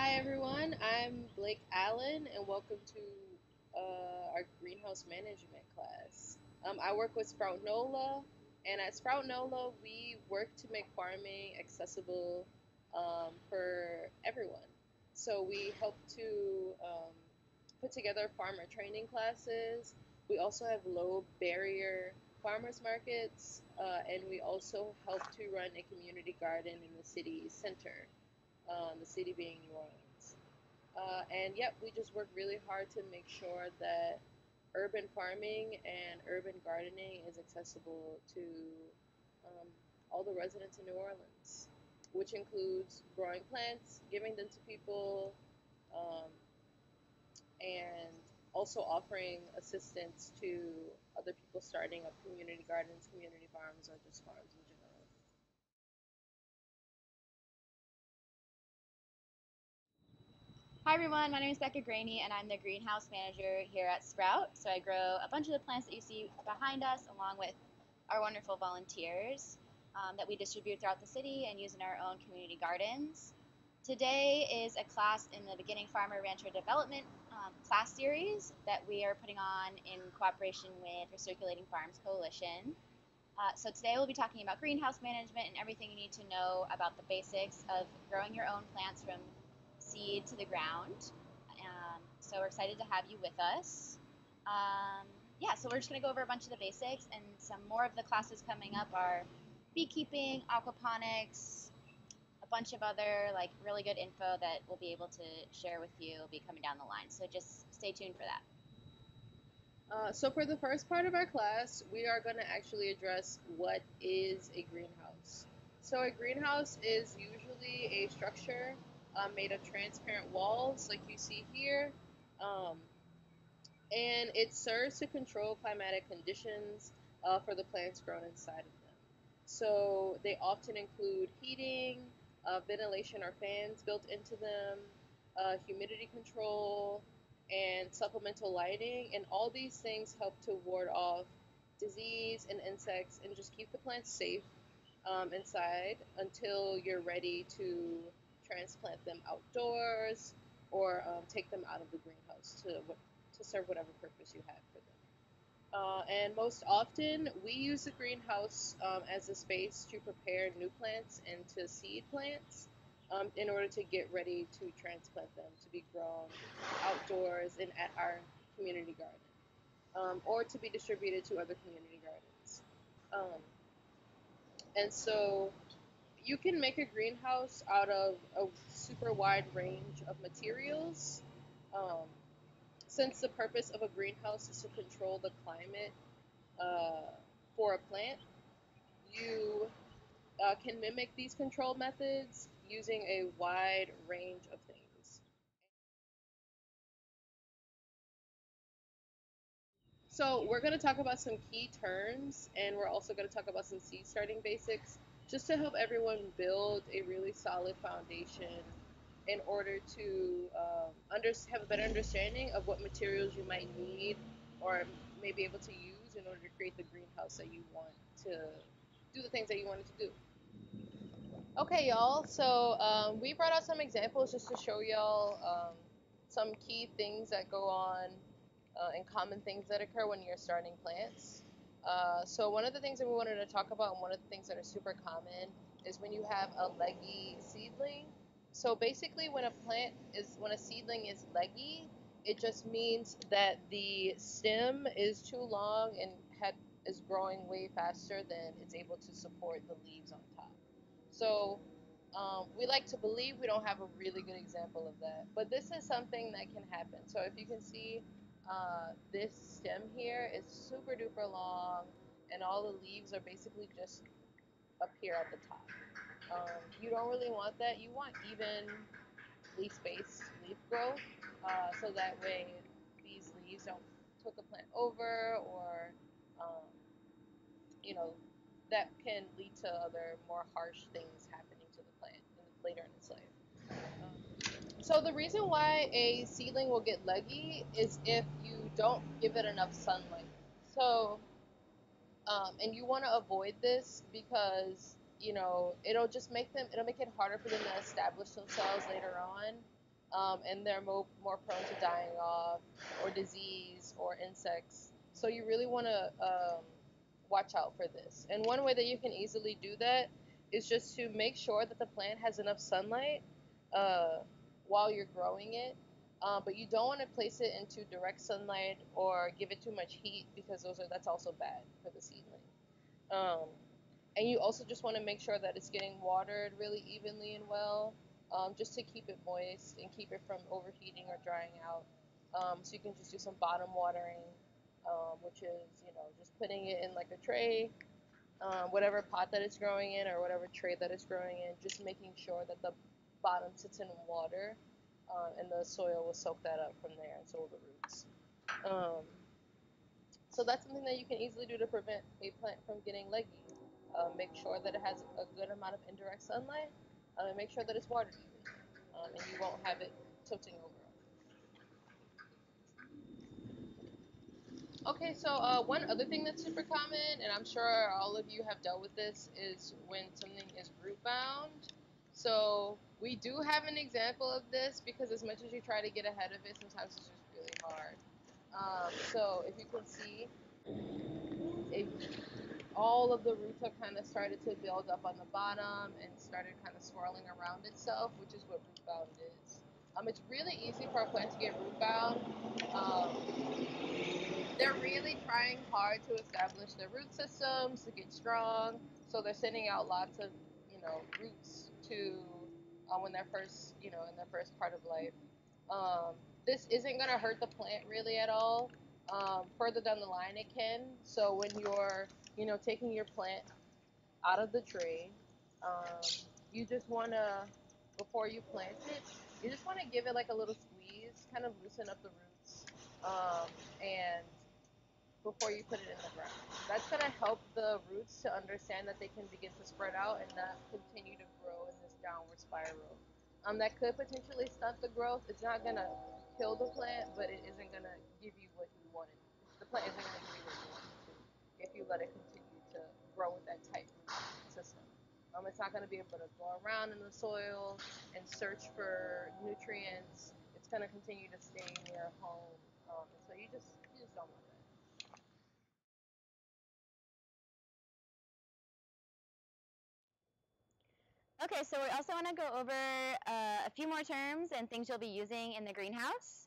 Hi everyone, I'm Blake Allen and welcome to our greenhouse management class. I work with Sprout NOLA, and at Sprout NOLA we work to make farming accessible for everyone. So we help to put together farmer training classes. We also have low barrier farmers markets, and we also help to run a community garden in the city center, the city being New Orleans. And yep, we just work really hard to make sure that urban farming and urban gardening is accessible to um, all the residents in New Orleans, which includes growing plants, giving them to people, um, and also offering assistance to other people starting up community gardens, community farms, or just farms in general. Hi everyone, my name is Becca Greaney and I'm the greenhouse manager here at Sprout. So I grow a bunch of the plants that you see behind us along with our wonderful volunteers that we distribute throughout the city and use in our own community gardens. Today is a class in the Beginning Farmer Rancher Development class series that we are putting on in cooperation with Recirculating Farms Coalition. So today we'll be talking about greenhouse management and everything you need to know about the basics of growing your own plants from seed to the ground. So we're excited to have you with us. Yeah, so we're just going to go over a bunch of the basics, and some more of the classes coming up are beekeeping, aquaponics, a bunch of other like really good info that we'll be able to share with you will be coming down the line. So just stay tuned for that. So for the first part of our class, we are going to actually address what is a greenhouse. So a greenhouse is usually a structure made of transparent walls, like you see here, um, and it serves to control climatic conditions for the plants grown inside of them. So they often include heating, ventilation or fans built into them, humidity control, and supplemental lighting. And all these things help to ward off disease and insects and just keep the plants safe inside until you're ready to transplant them outdoors or take them out of the greenhouse to serve whatever purpose you have for them. And most often, we use the greenhouse as a space to prepare new plants and to seed plants in order to get ready to transplant them to be grown outdoors and at our community garden, or to be distributed to other community gardens. Um, and so you can make a greenhouse out of a super wide range of materials. Um, since the purpose of a greenhouse is to control the climate uh, for a plant, you can mimic these control methods using a wide range of things. So we're going to talk about some key terms, and we're also going to talk about some seed starting basics, just to help everyone build a really solid foundation in order to have a better understanding of what materials you might need or may be able to use in order to create the greenhouse that you want to do the things that you wanted to do. Okay, y'all. So we brought out some examples just to show y'all some key things that go on and common things that occur when you're starting plants. So one of the things that we wanted to talk about, and one of the things that are super common, is when you have a leggy seedling. So basically, when a seedling is leggy, it just means that the stem is too long and is growing way faster than it's able to support the leaves on top. So we like to believe we don't have a really good example of that, but this is something that can happen. So if you can see, this stem here is super duper long, and all the leaves are basically just up here at the top. You don't really want that. You want evenly spaced leaf growth, so that way these leaves don't tilt the plant over, or um, you know, that can lead to other more harsh things happening to the plant later in its life. So the reason why a seedling will get leggy is if you don't give it enough sunlight. So, and you want to avoid this because it'll make it harder for them to establish themselves later on. and they're more prone to dying off or disease or insects. So you really want to watch out for this. And one way that you can easily do that is just to make sure that the plant has enough sunlight uh, while you're growing it. But you don't want to place it into direct sunlight or give it too much heat because that's also bad for the seedling. Um, and you also just want to make sure that it's getting watered really evenly and well, just to keep it moist and keep it from overheating or drying out. So you can just do some bottom watering, which is, just putting it in like a tray, whatever pot that it's growing in or whatever tray that it's growing in, just making sure that the bottom sits in water, and the soil will soak that up from there, and so will the roots. Um, so that's something that you can easily do to prevent a plant from getting leggy. Make sure that it has a good amount of indirect sunlight, and make sure that it's watered evenly, and you won't have it tilting over. Okay, so one other thing that's super common, and I'm sure all of you have dealt with this, is when something is root bound. So we do have an example of this because as much as you try to get ahead of it, sometimes it's just really hard. So if you can see, if all of the roots have kind of started to build up on the bottom and started kind of swirling around itself, which is what root bound is. It's really easy for a plant to get root bound. They're really trying hard to establish their root systems to get strong, so they're sending out lots of roots to when they're first in their first part of life. This isn't going to hurt the plant really at all. Further down the line it can. So when you're taking your plant out of the tray, um, you just want to, before you plant it, you just want to give it like a little squeeze, kind of loosen up the roots, and before you put it in the ground. That's going to help the roots to understand that they can begin to spread out and not continue to grow in this downward spiral. That could potentially stunt the growth. It's not going to kill the plant, but it isn't going to give you what you wanted. The plant isn't going to give you what you wanted to if you let it continue to grow with that tight root system. It's not going to be able to go around in the soil and search for nutrients. It's going to continue to stay near home. And so you just don't want that. Okay, so we also want to go over a few more terms and things you'll be using in the greenhouse.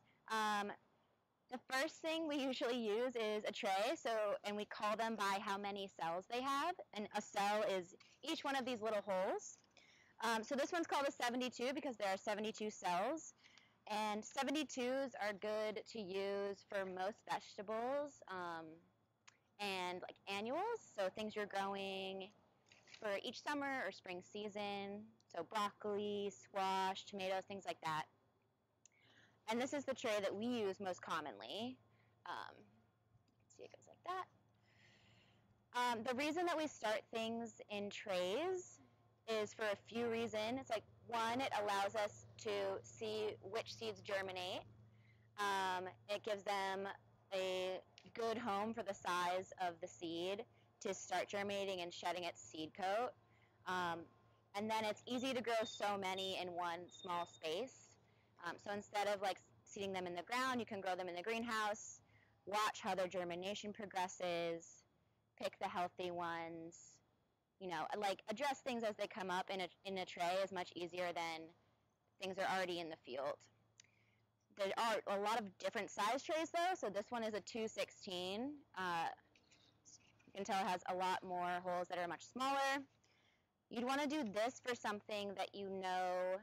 The first thing we usually use is a tray, and we call them by how many cells they have, and a cell is each one of these little holes. So this one's called a 72 because there are 72 cells, and 72s are good to use for most vegetables and like annuals, so things you're growing for each summer or spring season, so broccoli, squash, tomatoes, things like that. And this is the tray that we use most commonly. See, it goes like that. The reason that we start things in trays is for a few reasons. It's like, one, it allows us to see which seeds germinate. It gives them a good home for the size of the seed to start germinating and shedding its seed coat. And then it's easy to grow so many in one small space. So instead of like seeding them in the ground, you can grow them in the greenhouse, watch how their germination progresses, pick the healthy ones, like address things as they come up in a tray is much easier than things are already in the field. There are a lot of different size trays though, so this one is a 216. You can tell it has a lot more holes that are much smaller. You'd want to do this for something that you know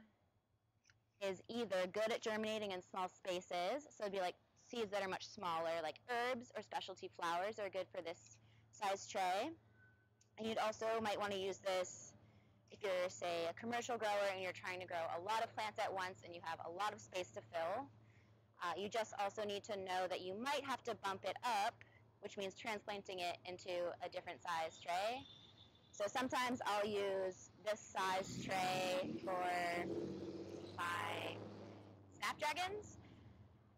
is either good at germinating in small spaces, so it'd be like seeds that are much smaller, like herbs or specialty flowers are good for this size tray. And you'd also might want to use this if you're, say, a commercial grower and you're trying to grow a lot of plants at once and you have a lot of space to fill. You just also need to know that you might have to bump it up, which means transplanting it into a different size tray. So sometimes I'll use this size tray for my snapdragons.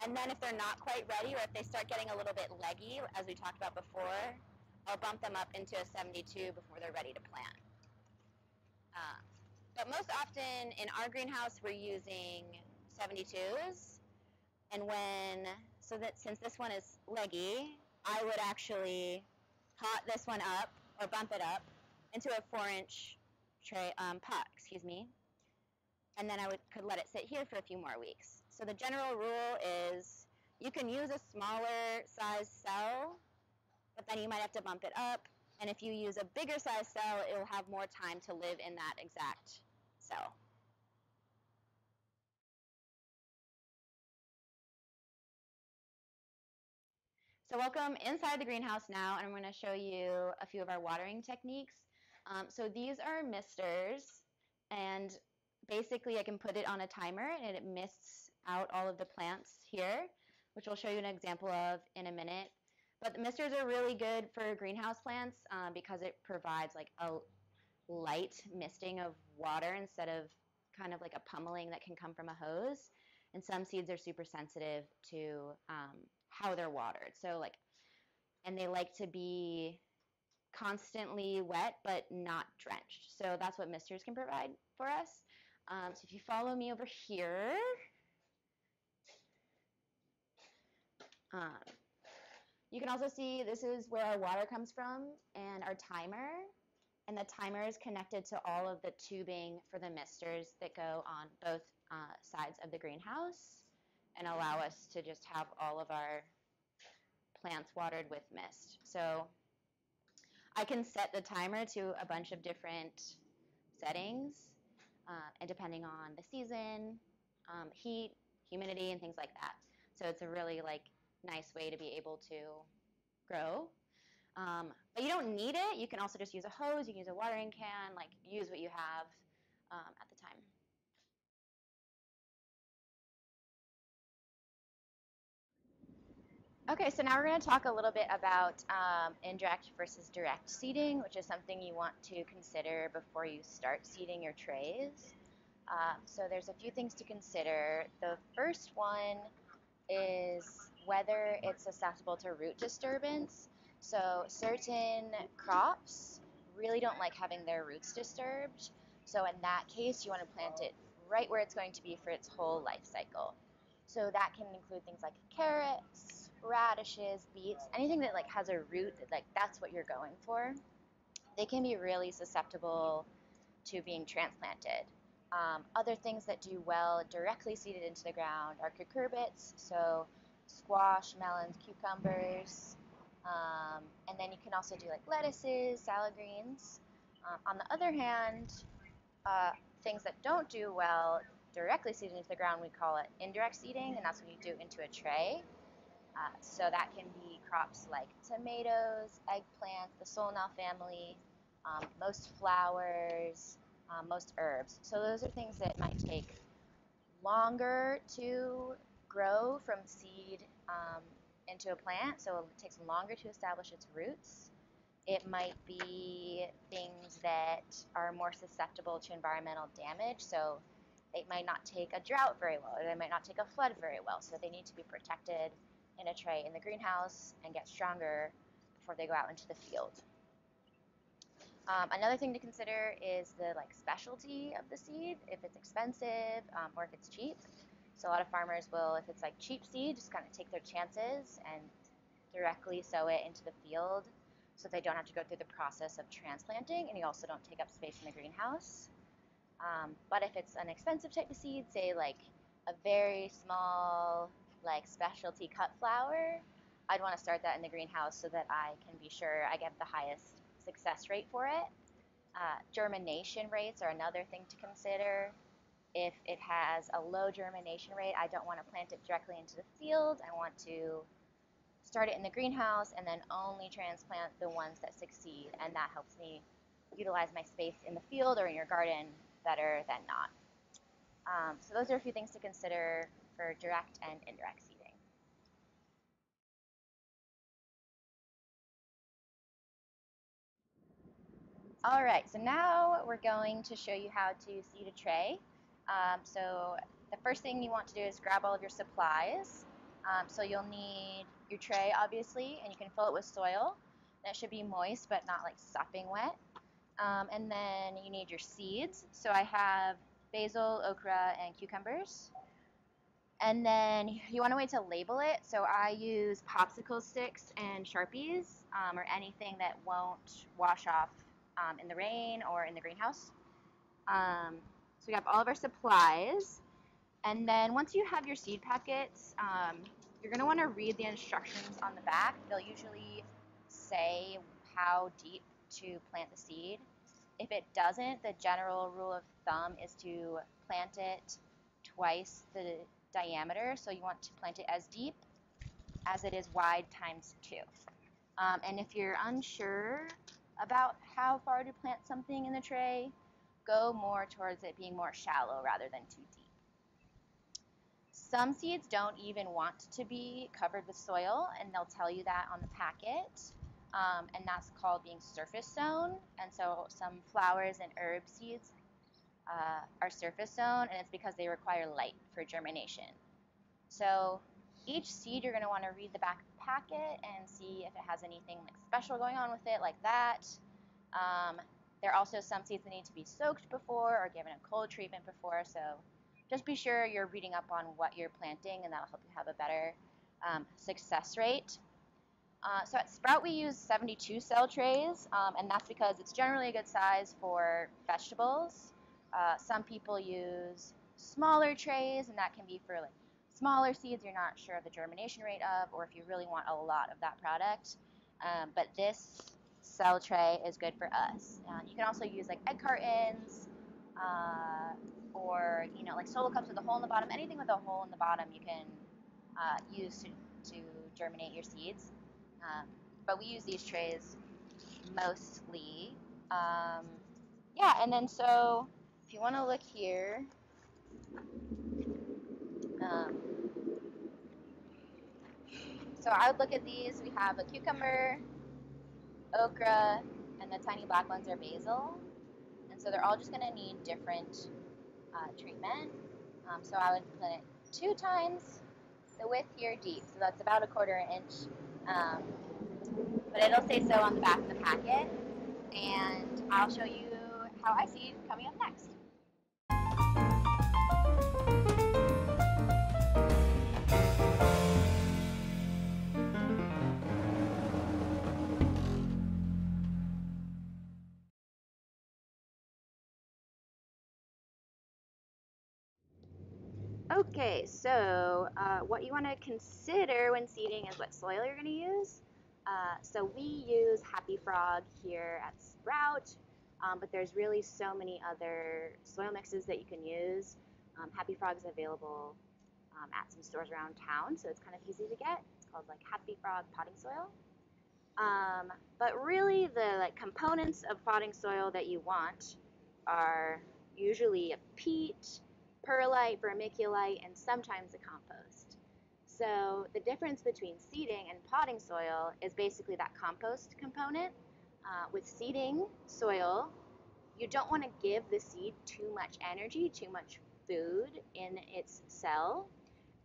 And then if they're not quite ready or if they start getting a little bit leggy, as we talked about before, I'll bump them up into a 72 before they're ready to plant. But most often in our greenhouse, we're using 72s. And since this one is leggy, I would actually pot this one up or bump it up into a 4-inch pot, excuse me. And then could let it sit here for a few more weeks. So the general rule is you can use a smaller size cell, but then you might have to bump it up. And if you use a bigger size cell, it will have more time to live in that exact cell. So welcome inside the greenhouse now, and I'm going to show you a few of our watering techniques. So these are misters, and basically I can put it on a timer and it mists out all of the plants here, which we'll show you an example of in a minute. But the misters are really good for greenhouse plants because it provides like a light misting of water instead of kind of like a pummeling that can come from a hose. And some seeds are super sensitive to how they're watered. And they like to be constantly wet but not drenched. So that's what misters can provide for us. So if you follow me over here, you can also see this is where our water comes from and our timer. And the timer is connected to all of the tubing for the misters that go on both sides of the greenhouse and allow us to just have all of our plants watered with mist. So I can set the timer to a bunch of different settings, and depending on the season, heat, humidity, and things like that. So it's a really nice way to be able to grow. But you don't need it. You can also just use a hose. You can use a watering can. Use what you have at the time. Okay, so now we're going to talk a little bit about indirect versus direct seeding, which is something you want to consider before you start seeding your trays. So there's a few things to consider. The first one is whether it's susceptible to root disturbance. So certain crops really don't like having their roots disturbed. So in that case, you want to plant it right where it's going to be for its whole life cycle. So that can include things like carrots, radishes, beets, anything that has a root that that's what you're going for. They can be really susceptible to being transplanted. Other things that do well directly seeded into the ground are cucurbits, so squash, melons, cucumbers, and then you can also do lettuces, salad greens. On the other hand, things that don't do well directly seeded into the ground, we call it indirect seeding, and that's when you do into a tray. So that can be crops like tomatoes, eggplants, the solnel family, most flowers, most herbs. So those are things that might take longer to grow from seed into a plant, so it takes longer to establish its roots. It might be things that are more susceptible to environmental damage, so they might not take a drought very well, or they might not take a flood very well, so they need to be protected in a tray in the greenhouse and get stronger before they go out into the field. Another thing to consider is the specialty of the seed, if it's expensive or if it's cheap. So a lot of farmers will, if it's cheap seed, just kind of take their chances and directly sow it into the field so they don't have to go through the process of transplanting, and you also don't take up space in the greenhouse. But if it's an expensive type of seed, say a very small specialty cut flower, I'd want to start that in the greenhouse so that I can be sure I get the highest success rate for it. Germination rates are another thing to consider. If it has a low germination rate, I don't want to plant it directly into the field. I want to start it in the greenhouse and then only transplant the ones that succeed, and that helps me utilize my space in the field or in your garden better than not. So those are a few things to consider for direct and indirect seeding. All right, so now we're going to show you how to seed a tray. So the first thing you want to do is grab all of your supplies. So you'll need your tray, obviously, and you can fill it with soil. That should be moist, but not sopping wet. And then you need your seeds. So I have basil, okra, and cucumbers. And then you want to wait to label it. So I use popsicle sticks and Sharpies, or anything that won't wash off in the rain or in the greenhouse. So we have all of our supplies. And then once you have your seed packets, you're going to want to read the instructions on the back. They'll usually say how deep to plant the seed. If it doesn't, the general rule of thumb is to plant it twice the diameter. So you want to plant it as deep as it is wide times 2. And if you're unsure about how far to plant something in the tray, go more towards it being more shallow rather than too deep. Some seeds don't even want to be covered with soil, and they'll tell you that on the packet, and that's called being surface sown. And so some flowers and herb seeds are surface sown, and it's because they require light for germination. So each seed, you're going to want to read the back of the packet and see if it has anything like special going on with it, like that. There are also some seeds that need to be soaked before or given a cold treatment before, so just be sure you're reading up on what you're planting, and that'll help you have a better success rate. So at Sprout we use 72 cell trays, and that's because it's generally a good size for vegetables. Some people use smaller trays, and that can be for like smaller seeds you're not sure of the germination rate of, or if you really want a lot of that product. But this cell tray is good for us. You can also use like egg cartons, or like solo cups with a hole in the bottom. Anything with a hole in the bottom you can use to germinate your seeds. But we use these trays mostly. Yeah, and then so if you want to look here, so I would look at these. We have a cucumber, okra, and the tiny black ones are basil. And so they're all just going to need different treatment. So I would plant it 2 times the width here deep. So that's about a 1/4 inch. But it'll say so on the back of the packet. And I'll show you how I seed coming up next. Okay, so what you want to consider when seeding is what soil you're going to use. So we use Happy Frog here at Sprout, but there's really so many other soil mixes that you can use. Happy Frog is available at some stores around town, so it's kind of easy to get. It's called like Happy Frog potting soil. But really the components of potting soil that you want are usually a peat, perlite, vermiculite, and sometimes a compost. So the difference between seeding and potting soil is basically that compost component. With seeding soil, you don't want to give the seed too much energy, too much food in its cell,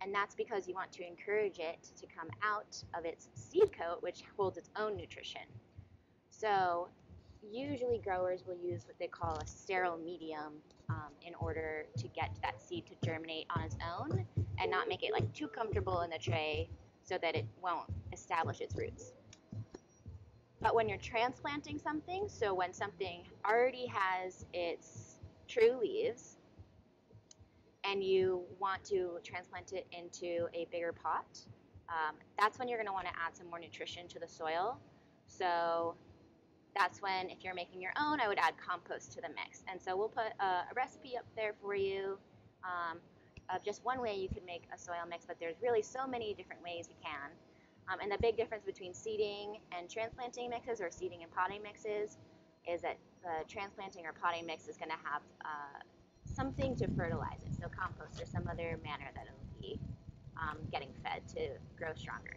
and that's because you want to encourage it to come out of its seed coat, which holds its own nutrition. So usually growers will use what they call a sterile medium in order to get that seed to germinate on its own and not make it too comfortable in the tray so that it won't establish its roots. But when you're transplanting something, so when something already has its true leaves and you want to transplant it into a bigger pot, that's when you're going to want to add some more nutrition to the soil. So that's when, if you're making your own, I would add compost to the mix. And so we'll put a recipe up there for you of just one way you can make a soil mix, but there's really so many different ways you can. And the big difference between seeding and transplanting mixes, or seeding and potting mixes, is that the transplanting or potting mix is going to have something to fertilize it, so compost or some other manner that it'll be getting fed to grow stronger.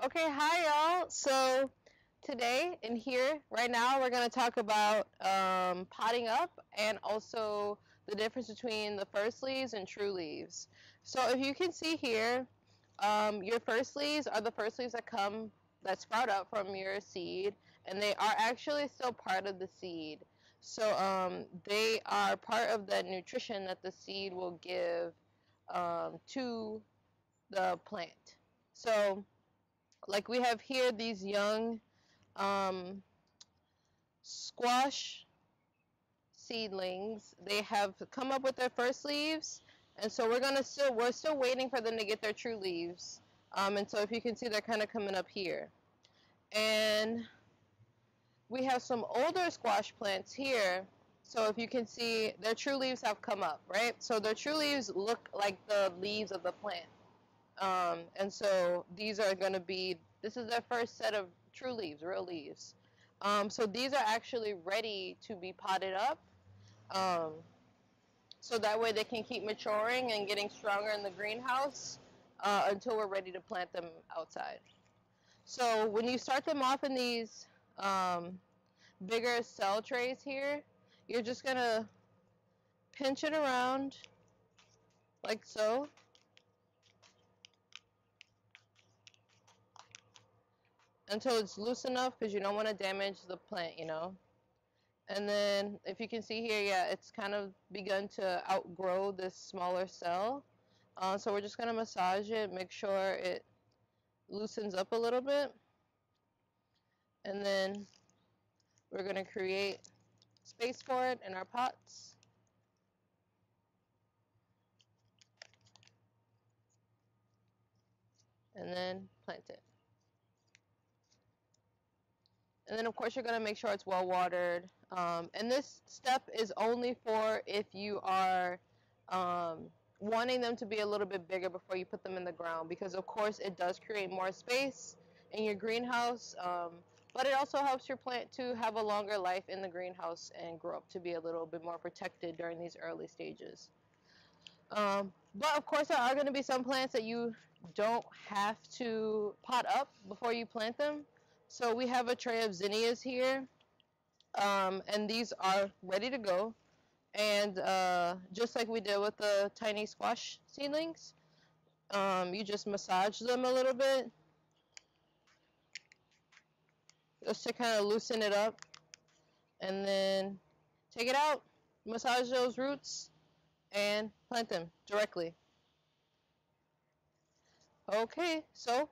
Okay, hi y'all. So today in here, right now, we're going to talk about potting up and also the difference between the first leaves and true leaves. So if you can see here, your first leaves are the first leaves that sprout up from your seed, and they are actually still part of the seed. So they are part of that nutrition that the seed will give to the plant. So like we have here these young squash seedlings. They have come up with their first leaves, and so we're still waiting for them to get their true leaves. And so if you can see, they're kind of coming up here. And we have some older squash plants here. So if you can see, their true leaves have come up, right? So their true leaves look like the leaves of the plant. And so these are going to be, this is their first set of true leaves, real leaves. So these are actually ready to be potted up. Um, so that way they can keep maturing and getting stronger in the greenhouse until we're ready to plant them outside. So when you start them off in these bigger cell trays here, you're just going to pinch it around like so. Until it's loose enough, because you don't want to damage the plant, you know. And then if you can see here, yeah, it's kind of begun to outgrow this smaller cell. So we're just going to massage it, make sure it loosens up a little bit. And then we're going to create space for it in our pots. And then plant it. And then of course you're going to make sure it's well watered. And this step is only for if you are wanting them to be a little bit bigger before you put them in the ground, because of course it does create more space in your greenhouse, but it also helps your plant to have a longer life in the greenhouse and grow up to be a little bit more protected during these early stages. But of course there are going to be some plants that you don't have to pot up before you plant them. So we have a tray of zinnias here, and these are ready to go. And just like we did with the tiny squash seedlings, you just massage them a little bit just to kind of loosen it up, and then take it out, massage those roots, and plant them directly. Okay, so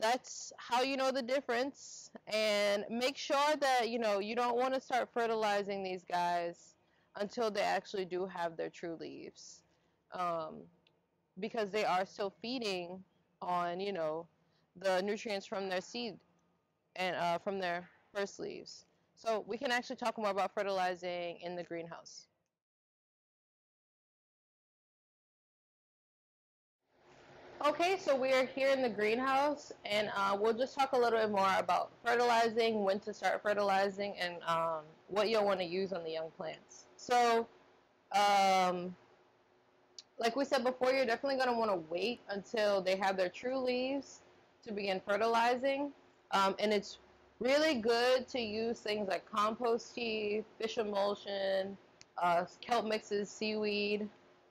that's how you know the difference. And make sure that you don't want to start fertilizing these guys until they actually do have their true leaves, because they are still feeding on the nutrients from their seed and from their first leaves. So we can actually talk more about fertilizing in the greenhouse. Okay, so we are here in the greenhouse, and we'll just talk a little bit more about fertilizing, when to start fertilizing, and what you'll want to use on the young plants. So, like we said before, you're definitely going to want to wait until they have their true leaves to begin fertilizing. And it's really good to use things like compost tea, fish emulsion, kelp mixes, seaweed.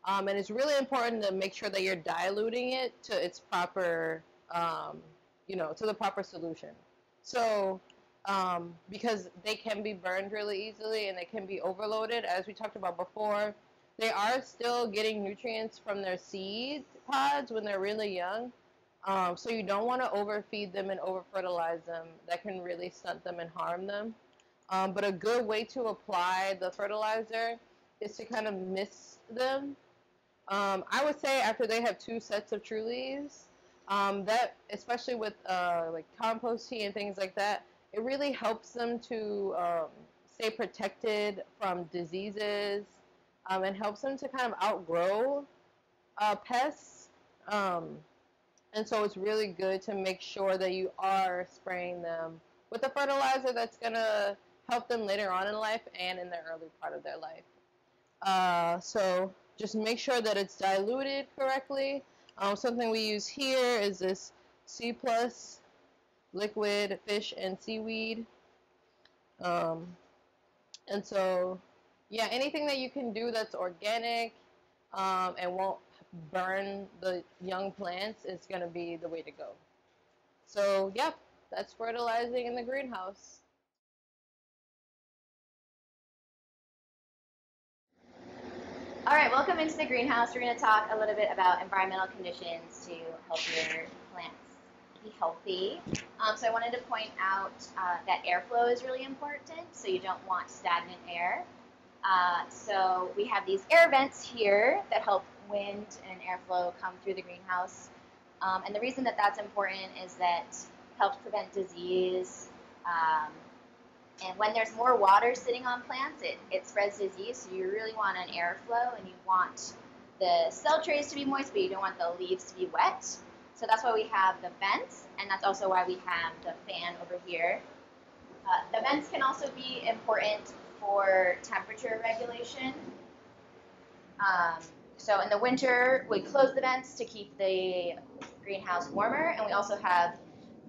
And it's really important to make sure that you're diluting it to its proper, to the proper solution. So, because they can be burned really easily and they can be overloaded, as we talked about before, they are still getting nutrients from their seed pods when they're really young. So you don't want to overfeed them and over-fertilize them. That can really stunt them and harm them. But a good way to apply the fertilizer is to kind of mist them. I would say after they have 2 sets of true leaves, that especially with like compost tea and things like that, it really helps them to stay protected from diseases, and helps them to kind of outgrow pests. And so it's really good to make sure that you are spraying them with a fertilizer that's going to help them later on in life and in the early part of their life. So just make sure that it's diluted correctly. Something we use here is this C+ liquid fish and seaweed. And so, yeah, anything that you can do that's organic and won't burn the young plants is going to be the way to go. So, yeah, that's fertilizing in the greenhouse. All right, welcome into the greenhouse. We're going to talk a little bit about environmental conditions to help your plants be healthy. So I wanted to point out that airflow is really important, so you don't want stagnant air. So we have these air vents here that help wind and airflow come through the greenhouse. And the reason that that's important is that it helps prevent disease. And when there's more water sitting on plants, it spreads disease, so you really want an airflow, and you want the cell trays to be moist, but you don't want the leaves to be wet. So that's why we have the vents, and that's also why we have the fan over here. The vents can also be important for temperature regulation. So in the winter, we close the vents to keep the greenhouse warmer, and we also have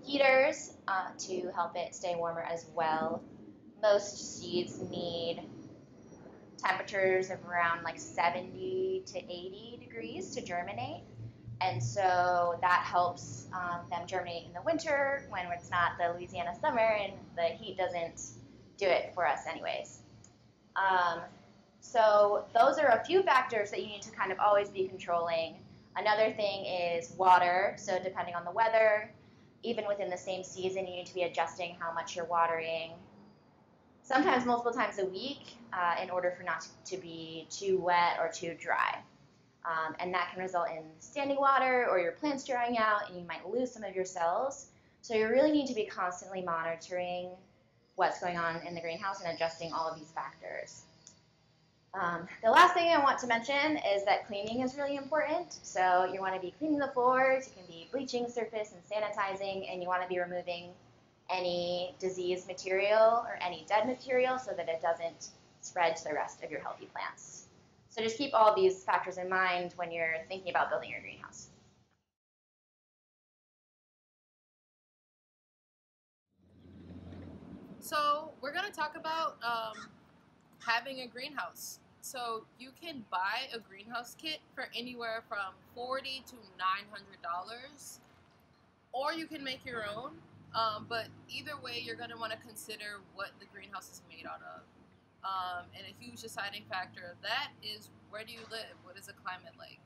heaters to help it stay warmer as well. Most seeds need temperatures of around like 70 to 80 degrees to germinate. And so that helps them germinate in the winter when it's not the Louisiana summer and the heat doesn't do it for us anyways. So those are a few factors that you need to kind of always be controlling. Another thing is water. So depending on the weather, even within the same season, you need to be adjusting how much you're watering. Sometimes multiple times a week in order for not to be too wet or too dry. And that can result in standing water or your plants drying out, and you might lose some of your cells. So you really need to be constantly monitoring what's going on in the greenhouse and adjusting all of these factors. The last thing I want to mention is that cleaning is really important. So you want to be cleaning the floors, you can be bleaching surface and sanitizing, and you want to be removing any diseased material or any dead material so that it doesn't spread to the rest of your healthy plants. So just keep all these factors in mind when you're thinking about building your greenhouse. So we're going to talk about having a greenhouse. So you can buy a greenhouse kit for anywhere from $40 to $900, or you can make your own. But either way, you're going to want to consider what the greenhouse is made out of. And a huge deciding factor of that is, where do you live? What is the climate like?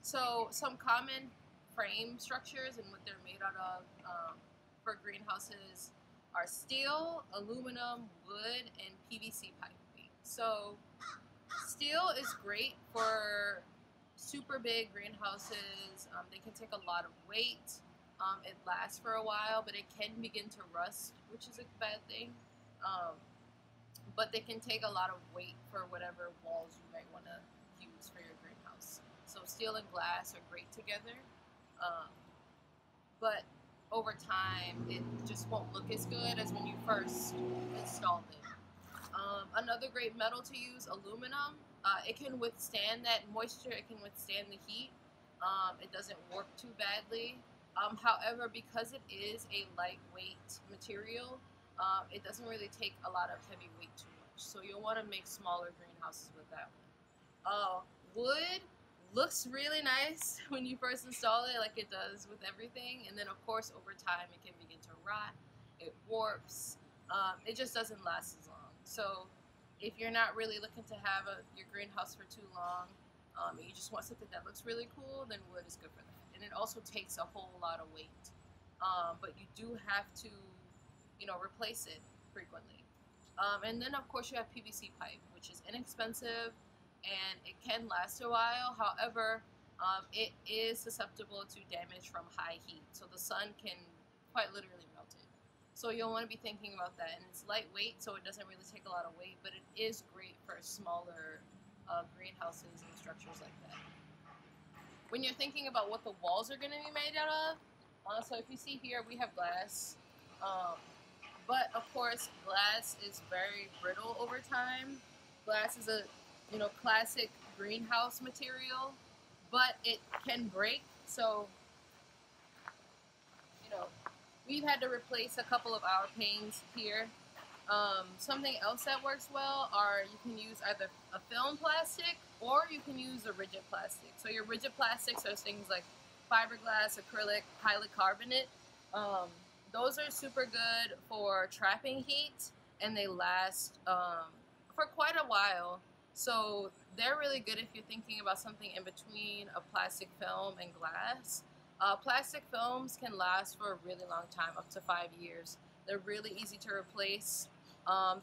So some common frame structures and what they're made out of for greenhouses are steel, aluminum, wood, and PVC piping. So steel is great for super big greenhouses. They can take a lot of weight. It lasts for a while, but it can begin to rust, which is a bad thing. But they can take a lot of weight for whatever walls you might want to use for your greenhouse. So steel and glass are great together, but over time it just won't look as good as when you first installed it. Another great metal to use, aluminum. It can withstand that moisture, it can withstand the heat. It doesn't warp too badly. However, because it is a lightweight material, it doesn't really take a lot of heavy weight too much. So you'll want to make smaller greenhouses with that one. Wood looks really nice when you first install it, like it does with everything. And then of course over time it can begin to rot, it warps, it just doesn't last as long. So if you're not really looking to have your greenhouse for too long, and you just want something that looks really cool, then wood is good for that. And it also takes a whole lot of weight. But you do have to replace it frequently. And then of course you have PVC pipe, which is inexpensive and it can last a while. However, it is susceptible to damage from high heat. So the sun can quite literally melt it. So you'll want to be thinking about that. And it's lightweight, so it doesn't really take a lot of weight, but it is great for smaller greenhouses and structures like that. When you're thinking about what the walls are going to be made out of, so if you see here, we have glass. But of course, glass is very brittle over time. Glass is a classic greenhouse material, but it can break. So we've had to replace a couple of our panes here. Something else that works well are, you can use either a film plastic or you can use a rigid plastic. So your rigid plastics are things like fiberglass, acrylic, polycarbonate. Those are super good for trapping heat, and they last for quite a while. So they're really good if you're thinking about something in between a plastic film and glass. Plastic films can last for a really long time, up to 5 years. They're really easy to replace.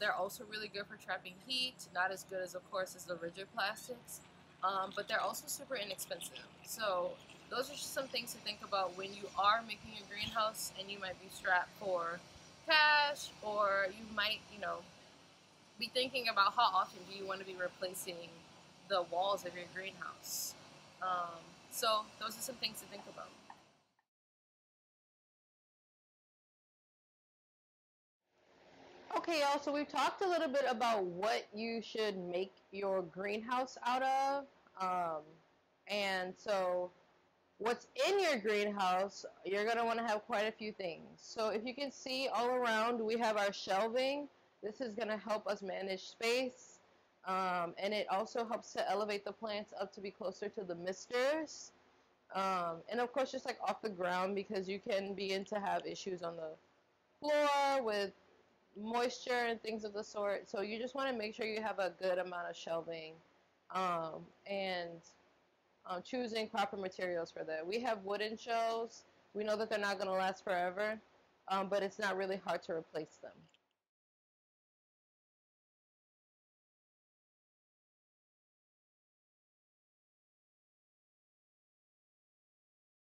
They're also really good for trapping heat, not as good as, of course, as the rigid plastics, but they're also super inexpensive. So those are just some things to think about when you are making a greenhouse and you might be strapped for cash, or you might, be thinking about how often do you want to be replacing the walls of your greenhouse. So those are some things to think about. Okay, y'all, so we've talked a little bit about what you should make your greenhouse out of. And so what's in your greenhouse, you're going to want to have quite a few things. So if you can see all around, we have our shelving. This is going to help us manage space. And it also helps to elevate the plants up to be closer to the misters. And of course, just like off the ground, because you can begin to have issues on the floor with moisture and things of the sort. So you just want to make sure you have a good amount of shelving, and choosing proper materials for that. We have wooden shelves. We know that they're not going to last forever, but it's not really hard to replace them.